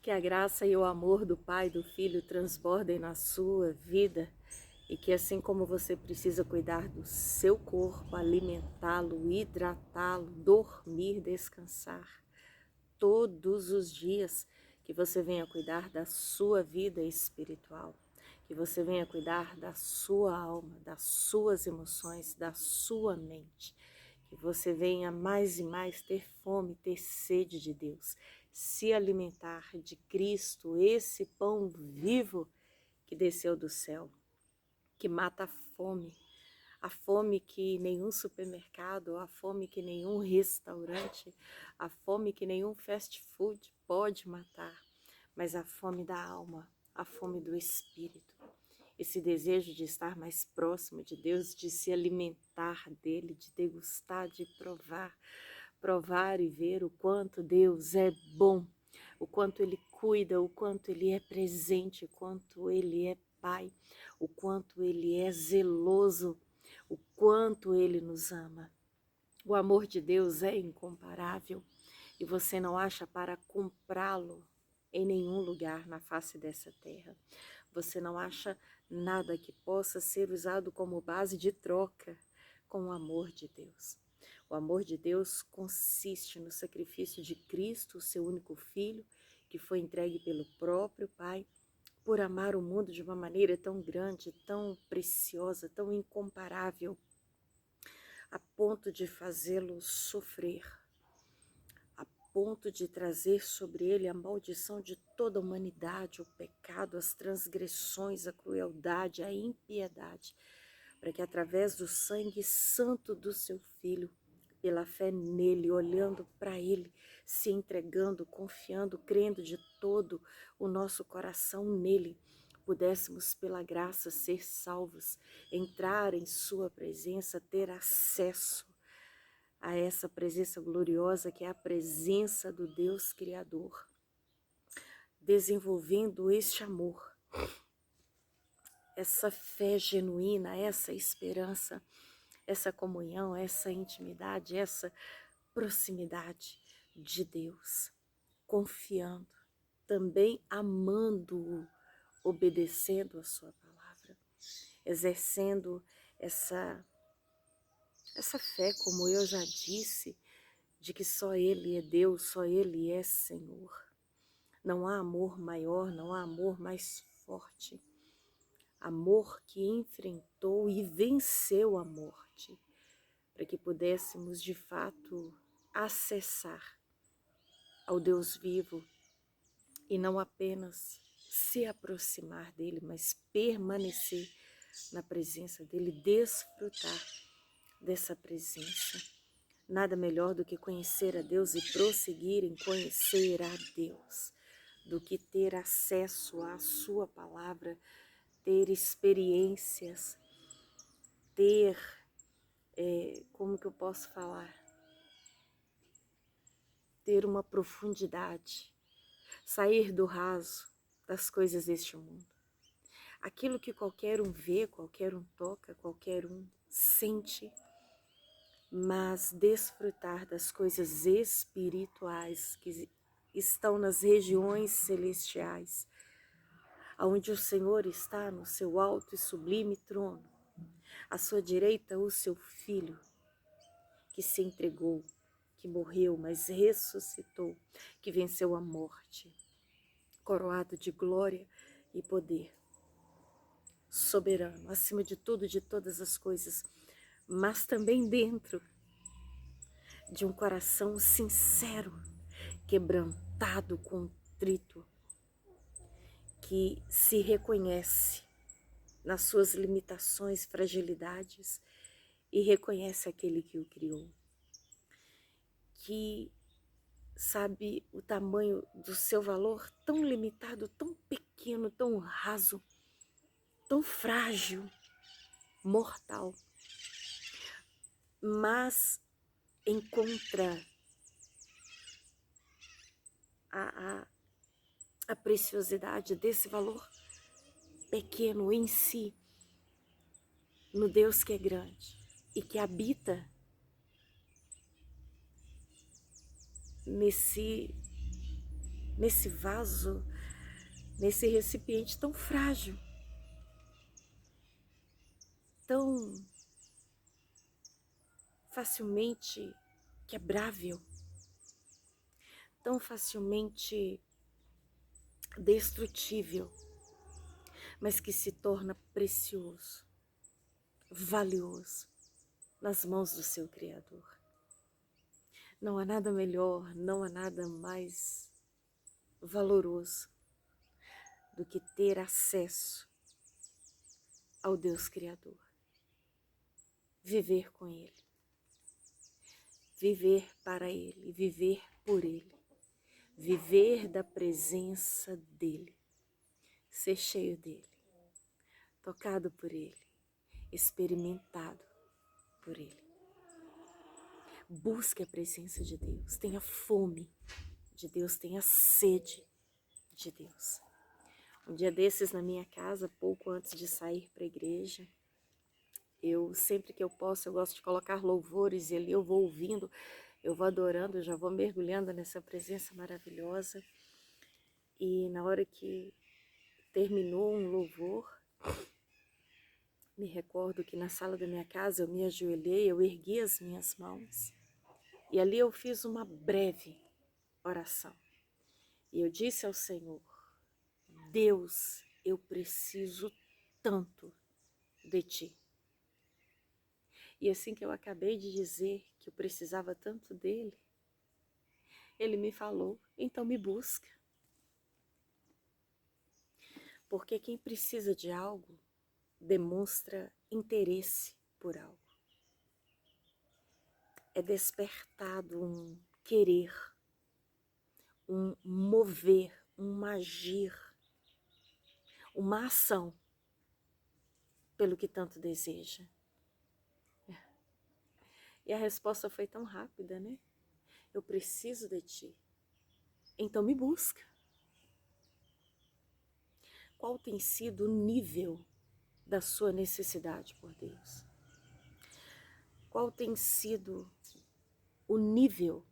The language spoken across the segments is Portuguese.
Que a graça e o amor do Pai e do Filho transbordem na sua vida e que assim como você precisa cuidar do seu corpo, alimentá-lo, hidratá-lo, dormir, descansar, todos os dias, que você venha cuidar da sua vida espiritual, que você venha cuidar da sua alma, das suas emoções, da sua mente, que você venha mais e mais ter fome, ter sede de Deus, se alimentar de Cristo, esse pão vivo que desceu do céu, que mata a fome que nenhum supermercado, a fome que nenhum restaurante, a fome que nenhum fast food pode matar, mas a fome da alma, a fome do espírito. Esse desejo de estar mais próximo de Deus, de se alimentar dele, de degustar, de provar e ver o quanto Deus é bom, o quanto ele cuida, o quanto ele é presente, o quanto ele é Pai, o quanto ele é zeloso, o quanto ele nos ama. O amor de Deus é incomparável e você não acha para comprá-lo em nenhum lugar na face dessa terra. Você não acha nada que possa ser usado como base de troca com o amor de Deus. O amor de Deus consiste no sacrifício de Cristo, o seu único Filho, que foi entregue pelo próprio Pai, por amar o mundo de uma maneira tão grande, tão preciosa, tão incomparável, a ponto de fazê-lo sofrer, a ponto de trazer sobre ele a maldição de toda a humanidade, o pecado, as transgressões, a crueldade, a impiedade, para que através do sangue santo do seu Filho, pela fé nele, olhando para ele, se entregando, confiando, crendo de todo o nosso coração nele, pudéssemos pela graça ser salvos, entrar em sua presença, ter acesso a essa presença gloriosa que é a presença do Deus Criador, desenvolvendo este amor, essa fé genuína, essa esperança, essa comunhão, essa intimidade, essa proximidade de Deus, confiando, também amando-o, obedecendo a sua palavra, exercendo essa fé, como eu já disse, de que só Ele é Deus, só Ele é Senhor. Não há amor maior, não há amor mais forte. Amor que enfrentou e venceu a morte, para que pudéssemos de fato acessar ao Deus vivo e não apenas se aproximar dele, mas permanecer na presença dele, desfrutar dessa presença. Nada melhor do que conhecer a Deus e prosseguir em conhecer a Deus, do que ter acesso à sua palavra, ter experiências, ter, como que eu posso falar? Ter uma profundidade, sair do raso das coisas deste mundo. Aquilo que qualquer um vê, qualquer um toca, qualquer um sente, mas desfrutar das coisas espirituais que estão nas regiões celestiais, onde o Senhor está no seu alto e sublime trono, à sua direita o seu Filho, que se entregou, que morreu, mas ressuscitou, que venceu a morte, coroado de glória e poder, soberano, acima de tudo, de todas as coisas, mas também dentro de um coração sincero, quebrantado, contrito, que se reconhece nas suas limitações, fragilidades e reconhece aquele que o criou, que sabe o tamanho do seu valor tão limitado, tão pequeno, tão raso, tão frágil, mortal, mas encontra a preciosidade desse valor pequeno em si, no Deus que é grande e que habita nesse nesse vaso, nesse recipiente tão frágil, tão facilmente quebrável, tão facilmente destrutível, mas que se torna precioso, valioso nas mãos do seu Criador. Não há nada melhor, não há nada mais valoroso do que ter acesso ao Deus Criador. Viver com Ele, viver para Ele, viver por Ele, viver da presença dEle, ser cheio dEle, tocado por Ele, experimentado por Ele. Busque a presença de Deus, tenha fome de Deus, tenha sede de Deus. Um dia desses na minha casa, pouco antes de sair para a igreja, eu sempre que eu posso, eu gosto de colocar louvores e ali eu vou ouvindo, eu vou adorando, eu já vou mergulhando nessa presença maravilhosa. E na hora que terminou um louvor, me recordo que na sala da minha casa eu me ajoelhei, eu ergui as minhas mãos e ali eu fiz uma breve oração. E eu disse ao Senhor: Deus, eu preciso tanto de Ti. E assim que eu acabei de dizer que eu precisava tanto dEle, Ele me falou: então me busca. Porque quem precisa de algo demonstra interesse por algo. É despertado um querer, um mover, um agir, uma ação pelo que tanto deseja. E a resposta foi tão rápida, né? Eu preciso de Ti. Então me busca. Qual tem sido o nível da sua necessidade por Deus? Qual tem sido o nível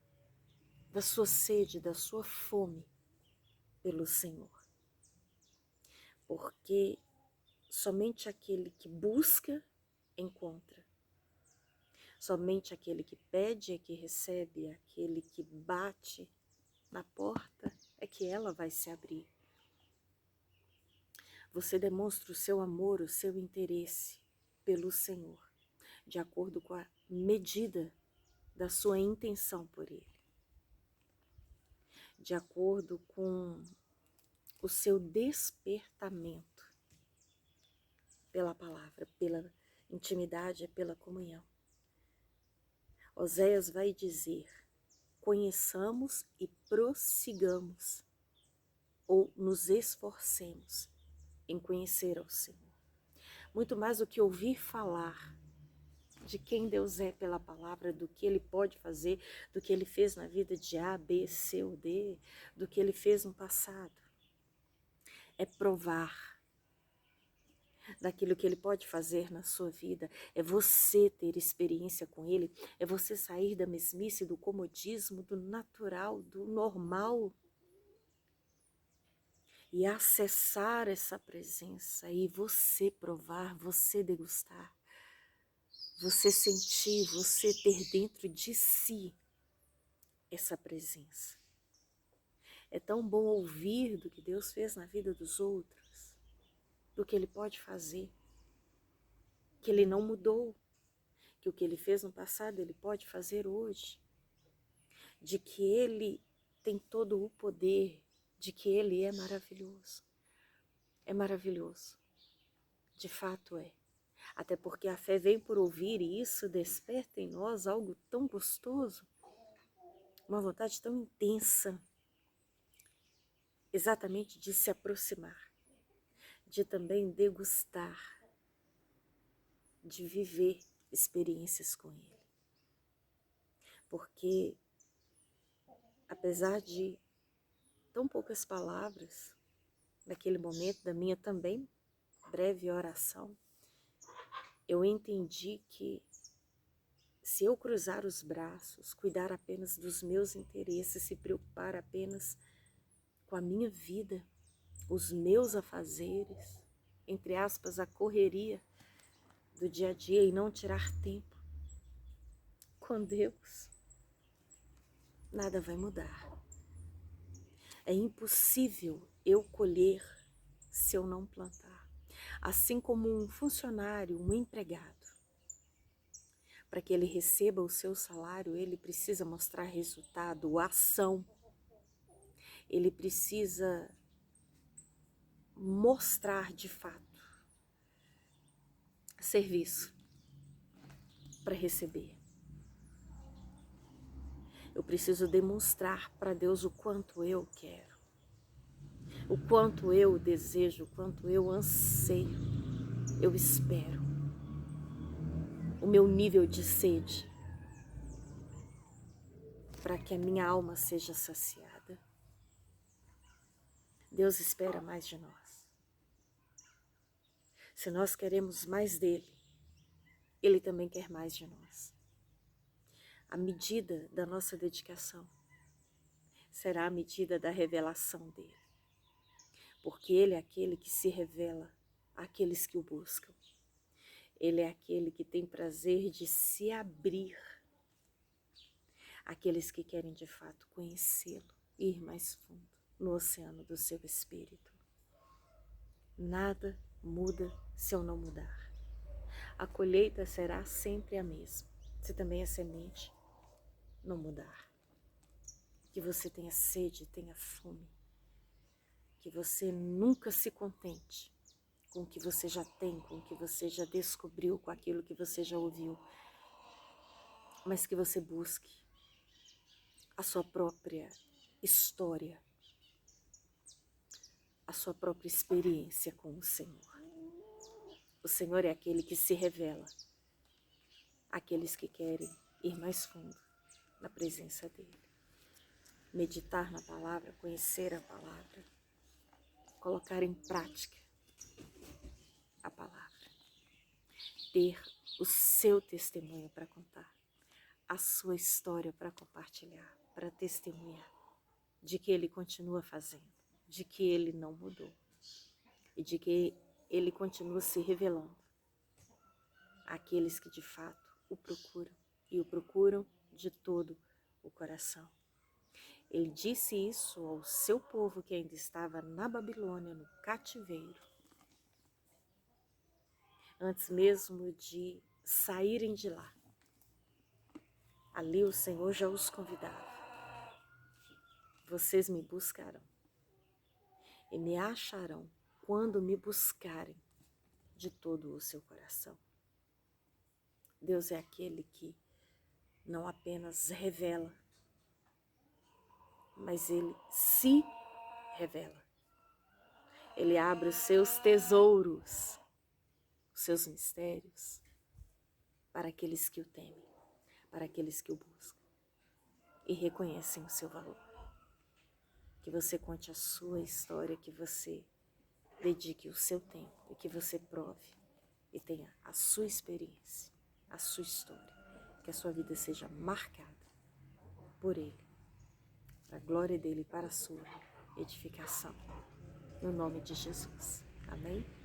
da sua sede, da sua fome pelo Senhor? Porque somente aquele que busca, encontra. Somente aquele que pede é que recebe, aquele que bate na porta é que ela vai se abrir. Você demonstra o seu amor, o seu interesse pelo Senhor, de acordo com a medida da sua intenção por Ele, de acordo com o seu despertamento pela palavra, pela intimidade, pela comunhão. Oséias vai dizer: conheçamos e prossigamos, ou nos esforcemos em conhecer ao Senhor. Muito mais do que ouvir falar de quem Deus é pela palavra, do que Ele pode fazer, do que Ele fez na vida de A, B, C ou D, do que Ele fez no passado. É provar daquilo que Ele pode fazer na sua vida, é você ter experiência com Ele, é você sair da mesmice, do comodismo, do natural, do normal, e acessar essa presença, e você provar, você degustar, você sentir, você ter dentro de si essa presença. É tão bom ouvir do que Deus fez na vida dos outros, do que Ele pode fazer, que Ele não mudou, que o que Ele fez no passado Ele pode fazer hoje, de que Ele tem todo o poder, de que Ele é maravilhoso. É maravilhoso, de fato é. Até porque a fé vem por ouvir e isso desperta em nós algo tão gostoso, uma vontade tão intensa, exatamente de se aproximar, de também degustar, de viver experiências com Ele. Porque, apesar de tão poucas palavras, naquele momento da minha também breve oração, eu entendi que se eu cruzar os braços, cuidar apenas dos meus interesses, se preocupar apenas com a minha vida, os meus afazeres, entre aspas, a correria do dia a dia e não tirar tempo com Deus, nada vai mudar. É impossível eu colher se eu não plantar. Assim como um funcionário, um empregado, para que ele receba o seu salário, ele precisa mostrar resultado, ação. Ele precisa mostrar de fato serviço para receber. Eu preciso demonstrar para Deus o quanto eu quero, o quanto eu desejo, o quanto eu anseio, eu espero. O meu nível de sede, para que a minha alma seja saciada. Deus espera mais de nós. Se nós queremos mais dele, ele também quer mais de nós. A medida da nossa dedicação será a medida da revelação dele. Porque ele é aquele que se revela àqueles que o buscam. Ele é aquele que tem prazer de se abrir àqueles que querem de fato conhecê-lo e ir mais fundo no oceano do seu espírito. Nada muda se eu não mudar. A colheita será sempre a mesma, se também a semente não mudar. Que você tenha sede, tenha fome. Que você nunca se contente com o que você já tem, com o que você já descobriu, com aquilo que você já ouviu. Mas que você busque a sua própria história, a sua própria experiência com o Senhor. O Senhor é aquele que se revela àqueles que querem ir mais fundo na presença dele. Meditar na palavra, conhecer a palavra, colocar em prática a palavra, ter o seu testemunho para contar, a sua história para compartilhar, para testemunhar de que ele continua fazendo, de que ele não mudou e de que ele continua se revelando àqueles que de fato o procuram e o procuram de todo o coração. Ele disse isso ao seu povo que ainda estava na Babilônia, no cativeiro, antes mesmo de saírem de lá. Ali o Senhor já os convidava. Vocês me buscarão e me acharão quando me buscarem de todo o seu coração. Deus é aquele que não apenas revela, mas ele se revela. Ele abre os seus tesouros, os seus mistérios, para aqueles que o temem, para aqueles que o buscam e reconhecem o seu valor. Que você conte a sua história, que você dedique o seu tempo e que você prove e tenha a sua experiência, a sua história, que a sua vida seja marcada por ele, para a glória dele e para a sua edificação, no nome de Jesus. Amém?